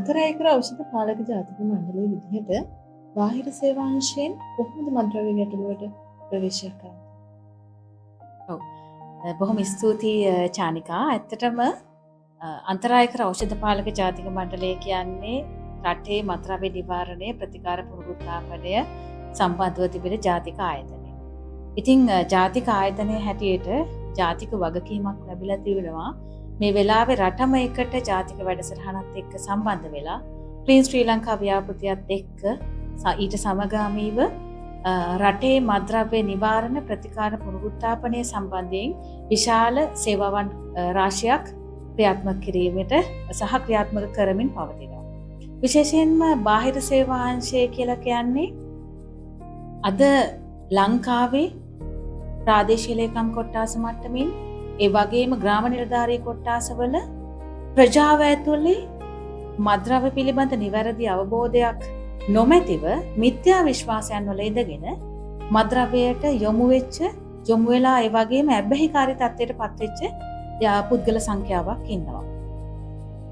අන්තරායකර ඖෂධ පාලක ජාතික මණ්ඩලයේ විදිහට බාහිර සේවාංශයෙන් කොහොමද මත්ද්‍රව්‍ය ගැටලුවට ප්‍රවේශ කරන්නේ? ඔව්. බොහොම ස්තුතියි චානිකා. ඇත්තටම අන්තරායකර ඖෂධ පාලක ජාතික මණ්ඩලය කියන්නේ රටේ මත්ද්‍රව්‍ය නිවාරණය ප්‍රතිකාර පුනරුත්ථාපනය සම්බන්ධව තිබෙන ජාතික ආයතනය. ඉතින් ජාතික ආයතනයේ හැටියට ජාතික වගකීමක් ලැබිලා තිබෙනවා. මේ වෙලාවේ රටම එකට ජාතික වැඩසටහනත් එක්ක සම්බන්ධ වෙලා ක්ලීන් ශ්‍රී ලංකා ව්‍යාපෘතියත් එක්ක ඊට සමගාමීව රටේ මත්ද්‍රව්‍ය නිවාරණ ප්‍රතිකාර පුනරුත්ථාපනය සම්බන්ධයෙන් විශාල සේවාවන් රාශියක් ක්‍රියාත්මක කිරීමට සහ ක්‍රියාත්මක කරමින් පවතිනවා. විශේෂයෙන්ම බාහිර සේවාංශය කියලා කියන්නේ අද ලංකාවේ ප්‍රාදේශීය ලේකම් කොට්ටාස මට්ටමින් ඒ වගේම ග්‍රාම නිලධාරී කොට්ටාසවල ප්‍රජාව ඇතුළේ මත්ද්‍රව්‍ය පිළිබඳ නිවැරදි අවබෝධයක් නොමැතිව මිත්‍යා විශ්වාසයන් වල ඉඳගෙන මත්ද්‍රව්‍යයට යොමු වෙලා ඒ වගේම ඇබ්බැහිකාරී තත්ත්වයට පත්වෙච්ච පුද්ගල සංඛ්‍යාවක් ඉන්නවා.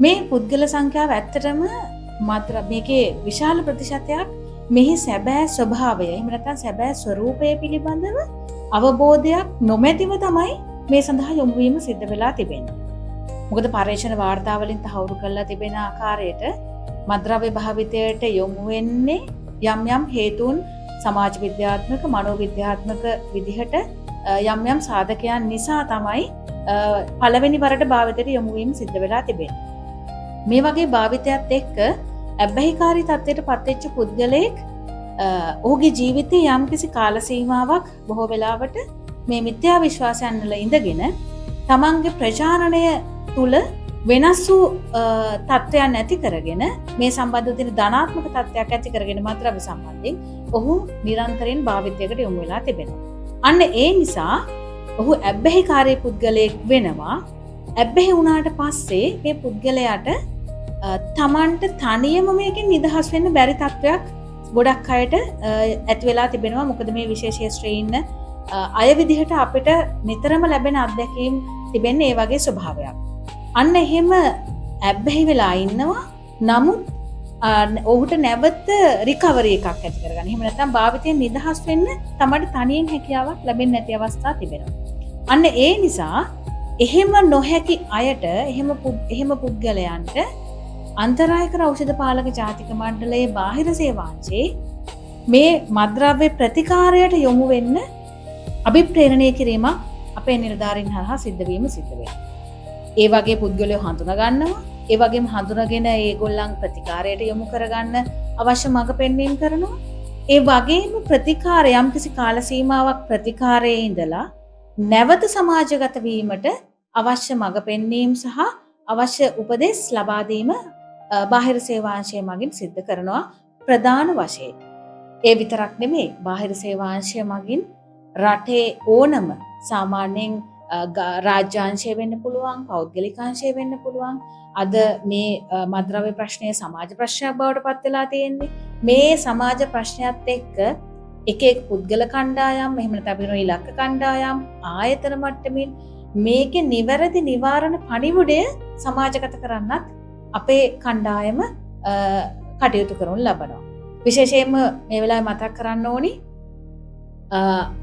මේ පුද්ගල සංඛ්‍යාව ඇත්තටම මේකේ විශාල ප්‍රතිශතයක් මෙහි සැබෑ ස්වභාවය එහෙම නැත්නම් සැබෑ ස්වરૂපය පිළිබඳව අවබෝධයක් නොමැතිව තමයි මේ සඳහා යොමු වීම සිද්ධ වෙලා තිබෙන්නේ. මොකද පරීක්ෂණ වාර්තාවලින් තහවුරු කරලා තිබෙන ආකාරයට මත්ද්‍රව්‍ය භාවිතයට යොමු වෙන්නේ යම් හේතුන් සමාජ විද්‍යාත්මක මනෝවිද්‍යාත්මක විදිහට යම් සාධකයන් නිසා තමයි පළවෙනි වරට භාවිතයට යොමු වීම සිද්ධ වෙලා තිබෙන්නේ. මේ වගේ භාවිතයත් එක්ක ඇබ්බැහිකාරී තත්ත්වයට පත්වෙච්ච පුද්ගලයෙක් ඔහුගේ ජීවිතයේ යම්කිසි කාල සීමාවක් බොහෝ වෙලාවට මේ මිත්‍යා විශ්වාසයන් වල ඉඳගෙන තමන්ගේ ප්‍රජානනය තුල වෙනස් වූ තත්ත්වයන් ඇති කරගෙන මේ සම්බන්ධව තියෙන ධනාත්මක තත්ත්වයක් ඇති කරගෙන මත්ද්‍රව්‍ය සම්බන්ධයෙන් ඔහු නිරන්තරයෙන් භාවිතයකට යොමු වෙලා තිබෙනවා. අන්න ඒ නිසා ඔහු ඇබ්බැහිකාරී පුද්ගලයෙක් වෙනවා. ඇබ්බැහි වුණාට පස්සේ මේ පුද්ගලයාට තමන්ට තනියම මේකෙන් නිදහස් වෙන්න බැරි තත්ත්වයක් ගොඩක් අයට ඇති වෙලා තිබෙනවා. මොකද මේ විශේෂ ශ්‍රේණියේ ඉන්න අය විදිහට අපිට නිතරම ලැබෙන අත්දැකීම් තිබෙන්නේ ඒ වගේ ස්වභාවයක්. අන්න එහෙම ඇබ්බැහි වෙලා ඉන්නවා. නමුත් ඔහුට නැවත රිකවරි එකක් ඇති කරගන්න. එහෙම නැත්නම් භාවිතයෙන් නිදහස් වෙන්න තමයි තනියෙන් හැකියාවක් ලැබෙන්නේ නැති අවස්ථා තිබෙනවා. අන්න ඒ නිසා එහෙම නොහැකි අයට එහෙම පුද්ගලයන්ට අන්තරායකර ඖෂධ පාලක ජාතික මණ්ඩලයේ බාහිර සේවාංශයේ මේ මත්ද්‍රව්‍ය ප්‍රතිකාරයට යොමු වෙන්න අභිප්‍රේරණය කිරීමක් අපේ නිලධාරීන් හරහා සිද්ධ වෙනවා. ඒ වගේ පුද්ගලයෝ හඳුනා ගන්නවා. ඒ වගේම හඳුනාගෙන ඒගොල්ලන් ප්‍රතිකාරයට යොමු කරගන්න අවශ්‍ය මඟ පෙන්වීම කරනවා. ඒ වගේම ප්‍රතිකාරය යම්කිසි කාල සීමාවක් ප්‍රතිකාරයේ ඉඳලා නැවත සමාජගත වීමට අවශ්‍ය මඟ පෙන්වීම සහ අවශ්‍ය උපදෙස් ලබා දීම බාහිර සේවාංශය මගින් සිද්ධ කරනවා ප්‍රධාන වශයෙන්. ඒ විතරක් නෙමෙයි බාහිර සේවාංශය මගින් රටේ ඕනම සාමාන්‍යයෙන් රාජ්‍යාංශය වෙන්න පුළුවන්, පෞද්ගලිකාංශය වෙන්න පුළුවන්. අද මේ මත්ද්‍රව්‍ය ප්‍රශ්නය සමාජ ප්‍රශ්නයක් බවට පත් වෙලා තියෙන්නේ. මේ සමාජ ප්‍රශ්නයත් එක්ක එක පුද්ගල කණ්ඩායම්, එහෙම නැත්නම් ඉලක්ක කණ්ඩායම්, ආයතන මට්ටමින් මේකේ නිවැරදි නිවාරණ පණිවුඩය සමාජගත කරන්නත් අපේ කණ්ඩායම කටයුතු කරනු ලබනවා. විශේෂයෙන්ම මේ වෙලාවේ මතක් කරන්න ඕනි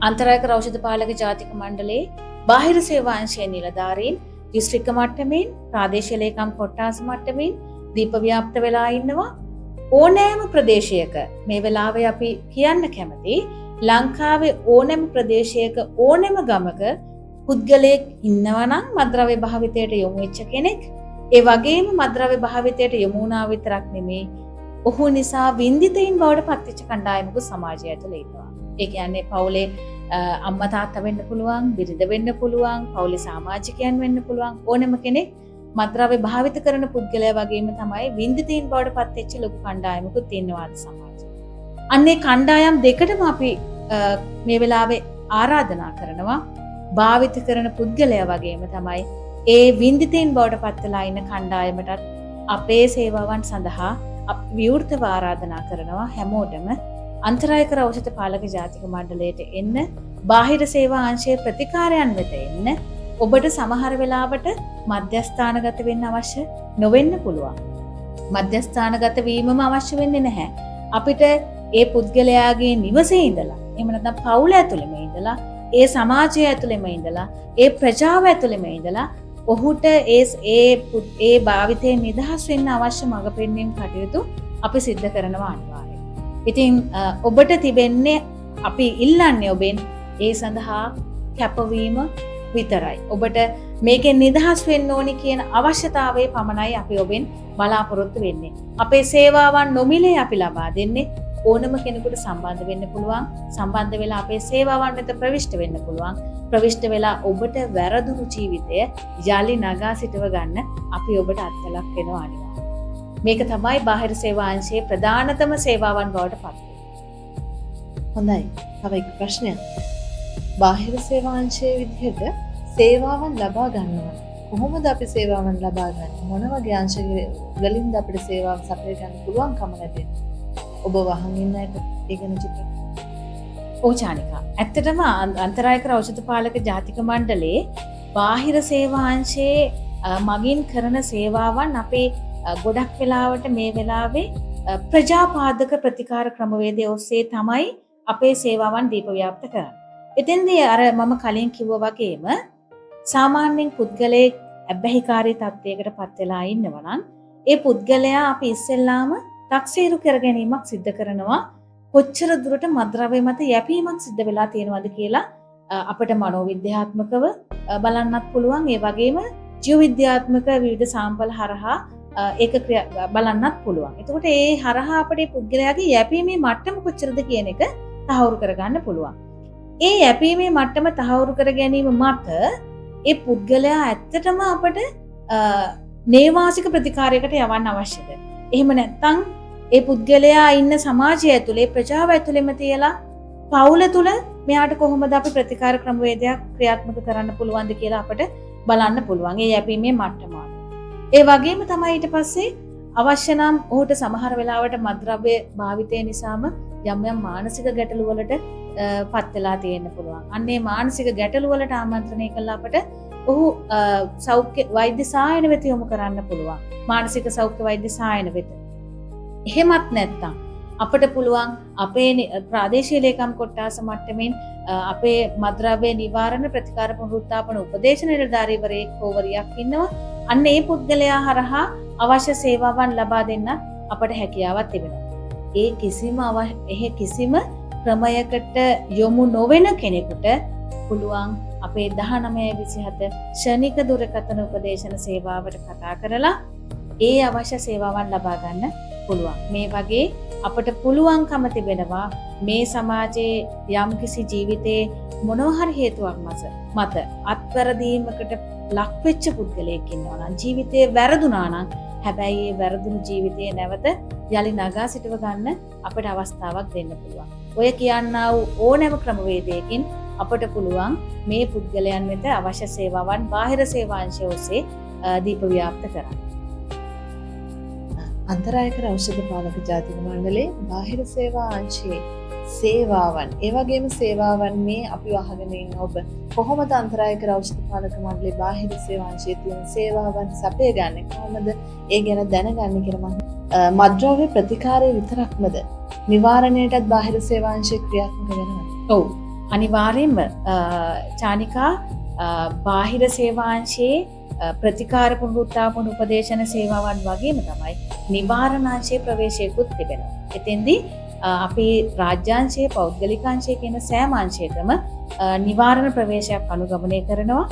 අන්තරායකර ඖෂධ පාලක ජාතික මණ්ඩලයේ බාහිර සේවාංශයේ නිලධාරීන් දිස්ත්‍රික්ක මට්ටමින් ප්‍රාදේශීය ලේකම් කොට්ටාස මට්ටමින් දීප ව්‍යාප්ත වෙලා ඉන්නවා. ඕනෑම ප්‍රදේශයක මේ වෙලාවේ අපි කියන්න කැමති ලංකාවේ ඕනෑම ප්‍රදේශයක ඕනෑම ගමක පුද්ගලයෙක් ඉන්නවා නම් මත්ද්‍රව්‍ය භාවිතයට යොමු වෙච්ච කෙනෙක්, ඒ වගේම මත්ද්‍රව්‍ය භාවිතයට යොමු වුණා විතරක් නෙමෙයි ඔහු නිසා වින්දිතයින් බවට පත්වෙච්ච කණ්ඩායමක සමාජය ඇතුළේ ඉන්නවා. ඒ කියන්නේ පවුලේ අම්මා තාත්තා වෙන්න පුළුවන්, බිරිඳ වෙන්න පුළුවන්, පවුලේ සමාජිකයන් වෙන්න පුළුවන්. ඕනෑම කෙනෙක් මත්ද්‍රව්‍ය භාවිත කරන පුද්ගලයා වගේම තමයි වින්දිතයින් බවට පත්වෙච්ච ලොකු කණ්ඩායමකුත් ඉන්නවා සමාජයේ. අන්නේ කණ්ඩායම් දෙකටම අපි මේ වෙලාවේ ආරාධනා කරනවා. භාවිත කරන පුද්ගලයා වගේම තමයි ඒ වින්දිතයින් බවට පත් වෙලා ඉන්න කණ්ඩායමටත් අපේ සේවාවන් සඳහා අපි විවෘතව ආරාධනා කරනවා හැමෝටම අන්තරායකර ඖෂධ පාලක ජාතික මණ්ඩලයට එන්න, බාහිර සේවා අංශයේ ප්‍රතිකාරයන් වෙත එන්න. ඔබට සමහර වෙලාවට මධ්‍යස්ථානගත වෙන්න අවශ්‍ය නොවෙන්න පුළුවන්. මධ්‍යස්ථානගත වීමම අවශ්‍ය වෙන්නේ නැහැ. අපිට ඒ පුද්ගලයාගේ නිවසේ ඉඳලා එහෙම නැත්නම් පවුල ඇතුළෙම ඉඳලා ඒ සමාජය ඇතුළෙම ඉඳලා ඒ ප්‍රජාව ඇතුළෙම ඉඳලා ඔහුට ඒ භාවිතයෙන් නිදහස් වෙන්න අවශ්‍ය මඟ පෙන්වීම් කටයුතු අපි සිද්ධ කරනවා අනිවාර්යයෙන්. ඉතින් ඔබට තිබෙන්නේ අපි ඉල්ලන්නේ ඔබෙන් ඒ සඳහා කැපවීම විතරයි. ඔබට මේකෙන් නිදහස් වෙන්න ඕනි කියන අවශ්‍යතාවයේ පමණයි අපි ඔබෙන් බලාපොරොත්තු වෙන්නේ. අපේ සේවාවන් නොමිලේ අපි ලබා දෙන්නේ. ඕනම කෙනෙකුට සම්බන්ධ වෙන්න පුළුවන්. සම්බන්ධ වෙලා අපේ සේවාවන් වෙත ප්‍රවිෂ්ඨ වෙන්න පුළුවන්. ප්‍රවිෂ්ඨ වෙලා ඔබට වැරදුණු ජීවිතය යලි නගා සිටව ගන්න අපි ඔබට අත්ලක් වෙනවා අනිවාර්යයෙන්. මේක තමයි බාහිර සේවා අංශයේ ප්‍රධානතම සේවාවන් බවට පත් වෙන්නේ. හොඳයි. තව එක් ප්‍රශ්නයක්. බාහිර සේවා අංශයේ විදිහට සේවාවන් ලබා ගන්නවා. කොහොමද අපි සේවාවන් ලබා ගන්නේ? මොන වගේ අංශ වලින්ද අපිට සේවාව සපයා ගන්න පුළුවන්කම ලැබෙන්නේ? ඔබ වහන් ඉන්න එක ඒ ගැන චිත්‍ර. ඕචානිකා. ඇත්තටම අන්තරායකර ඖෂධ පාලක ජාතික මණ්ඩලයේ බාහිර සේවා අංශයේ මගින් කරන සේවාවන් අපේ ගොඩක් වෙලාවට මේ වෙලාවේ ප්‍රජාපාදක ප්‍රතිකාර ක්‍රමවේදය ඔස්සේ තමයි අපේ සේවාවන් දීපව්‍යාප්ත කරන්නේ. එතෙන්දී අර මම කලින් කිව්වා වගේම සාමාන්‍යයෙන් පුද්ගලයෙක් අබ්බැහිකාරී තත්ත්වයකට පත් වෙලා ඉන්නවා නම් ඒ පුද්ගලයා අපි ඉස්සෙල්ලාම තක්සේරු කර ගැනීමක් සිද්ධ කරනවා. කොච්චර දුරට මද්ද්‍රව්‍ය මත යැපීමක් සිද්ධ වෙලා තියෙනවද කියලා අපිට මනෝවිද්‍යාත්මකව බලන්නත් පුළුවන්. ඒ වගේම ජීව විද්‍යාත්මක විවිධ සාම්පල් හරහා ඒක බලන්නත් පුළුවන්. එතකොට ඒ හරහා අපේ පුද්ගලයාගේ යැපීමේ මට්ටම කොච්චරද කියන එක තහවුරු කරගන්න පුළුවන්. ඒ යැපීමේ මට්ටම තහවුරු කර ගැනීම මත ඒ පුද්ගලයා ඇත්තටම අපට නේවාසික ප්‍රතිකාරයකට යවන්න අවශ්‍යද? එහෙම නැත්නම් ඒ පුද්ගලයා ඉන්න සමාජය ඇතුලේ ප්‍රජාව ඇතුලේම තියලා පවුල තුල මෙයාට කොහොමද අපි ප්‍රතිකාර ක්‍රමවේදයක් ක්‍රියාත්මක කරන්න පුළුවන්ද කියලා අපට බලන්න පුළුවන්. ඒ යැපීමේ මට්ටම. ඒ වගේම තමයි ඊට පස්සේ අවශ්‍ය නම් ඔහුට සමහර වෙලාවට මද්ද්‍රව්‍ය භාවිතය නිසාම යම් යම් මානසික ගැටලු වලට පත් වෙලා තියෙන්න පුළුවන්. අන්නේ මානසික ගැටලු වලට ආමන්ත්‍රණය කළා අපට ඔහු සෞඛ්‍ය වෛද්‍ය සායන වෙත යොමු කරන්න පුළුවන්. මානසික සෞඛ්‍ය වෛද්‍ය සායන වෙත. එහෙමත් නැත්නම් අපට පුළුවන් අපේ ප්‍රාදේශීය ලේකම් කොට්ටාස මට්ටමින් අපේ මද්ද්‍රව්‍ය නිවාරණ ප්‍රතිකාර පුනරුත්ථාපන උපදේශන නිලධාරීවරයෙක් හෝවරියක් ඉන්නවා. අන්න ඒ පුද්ගලයා හරහා අවශ්‍ය සේවාවන් ලබා දෙන්න අපට හැකියාවක් තිබෙනවා. ඒ කිසිම ක්‍රමයකට යොමු නොවන කෙනෙකුට පුළුවන් අපේ 1927 ශනික දුරකථන උපදේශන සේවාවට කතා කරලා ඒ අවශ්‍ය සේවාවන් ලබා ගන්න පුළුවන්. මේ වගේ අපට පුළුවන්කම තිබෙනවා මේ සමාජයේ යම්කිසි ජීවිතේ මොනවා හරි හේතුවක් මත අත්වැරදීමකට ලක් වෙච්ච පුද්ගලයෙක් ඉන්නවා නම් ජීවිතේ වැරදුනා නම් හැබැයි ඒ වැරදුණු ජීවිතේ නැවත යලි නගා සිටව ගන්න අපට අවස්ථාවක් දෙන්න පුළුවන්. ඔය කියන්නා වූ ඕනෑම ක්‍රමවේදයකින් අපට පුළුවන් මේ පුද්ගලයන් වෙත අවශ්‍ය සේවාවන් බාහිර සේවාංශය ඔස්සේ දීප ව්‍යාප්ත කරන්න. අන්තරායකර ඖෂධ පාලක ජාතික මණ්ඩලයේ බාහිර සේවා අංශයේ සේවාවන් ඒ වගේම සේවාවන් මේ අපි අහගෙන ඉන්න ඔබ කොහොමද අන්තරායකර ඖෂධ පාලක මණ්ඩලයේ බාහිර සේවා අංශයේ තියෙන සේවාවන් සපය ගන්න කොහොමද ඒ ගැන දැනගන්න කියලා මම මද්ද්‍රව්‍ය ප්‍රතිකාරය විතරක්මද නිවාරණයටත් බාහිර සේවා අංශය ක්‍රියාත්මක වෙනවා. ඔව් අනිවාර්යයෙන්ම චානිකා බාහිර සේවා අංශයේ ප්‍රතිකාර පුනරුත්ථාපන උපදේශන සේවාවන් වගේම තමයි නිවාරණාංශයේ ප්‍රවේශයකුත් තිබෙනවා. එතෙන්දී අපි රාජ්‍යාංශයේ පෞද්ගලිකාංශයේ කියන සෑම අංශයකම නිවාරණ ප්‍රවේශයක් අනුගමනය කරනවා.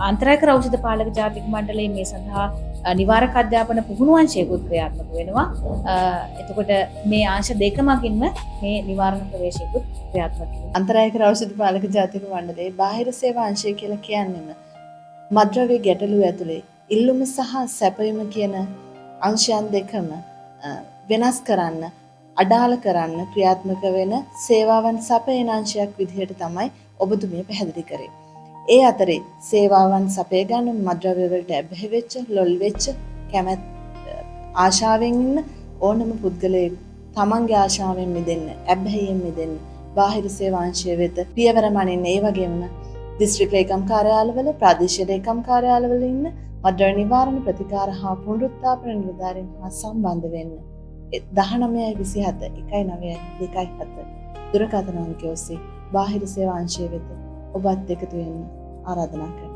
අන්තරායකර ඖෂධ පාලක ජාතික මණ්ඩලයේ මේ සඳහා නිවාරක අධ්‍යාපන පුහුණු අංශයකුත් ක්‍රියාත්මක වෙනවා. එතකොට මේ අංශ දෙකමකින්ම මේ නිවාරණ ප්‍රවේශයකුත් ක්‍රියාත්මක වෙනවා. අන්තරායකර ඖෂධ පාලක ජාතික මණ්ඩලයේ බාහිර සේවා අංශය කියලා කියන්නේම මද්ද්‍රව්‍ය ගැටලු ඇතුලේ ඉල්ලුම සහ සැපයීම කියන අංශයන් දෙකම වෙනස් කරන්න අඩාල කරන්න ක්‍රියාත්මක වෙන සේවාවන් සපයන අංශයක් විදිහට තමයි ඔබතුමිය පැහැදිලි කරේ. ඒ අතරේ සේවාවන් සපය ගන්න මද්ද්‍රව්‍ය වලට ඇබ්බැහි වෙච්ච, ලොල් වෙච්ච, කැමැත් ආශාවෙන් ඉන්න ඕනම පුද්ගලයෙක් තමන්ගේ ආශාවෙන් මිදෙන්න, ඇබ්බැහියෙන් මිදෙන්න බාහිර සේවා අංශය වෙත පියවර මනින්න. ඒ වගේම දිස්ත්‍රික් ලේකම් කාර්යාලවල, ප්‍රාදේශීය ලේකම් කාර්යාලවල ඉන්න මද්‍රව්‍ය නිවාරණ ප්‍රතිකාර හා පුනරුත්ථාපන නිලධාරීන් හා සම්බන්ධ වෙන්න 1927 1927 දුරකථන අංකය ඔස්සේ බාහිර සේවා අංශය වෙත ඔබත් එකතු වෙන්න ආරාධනා කරනවා.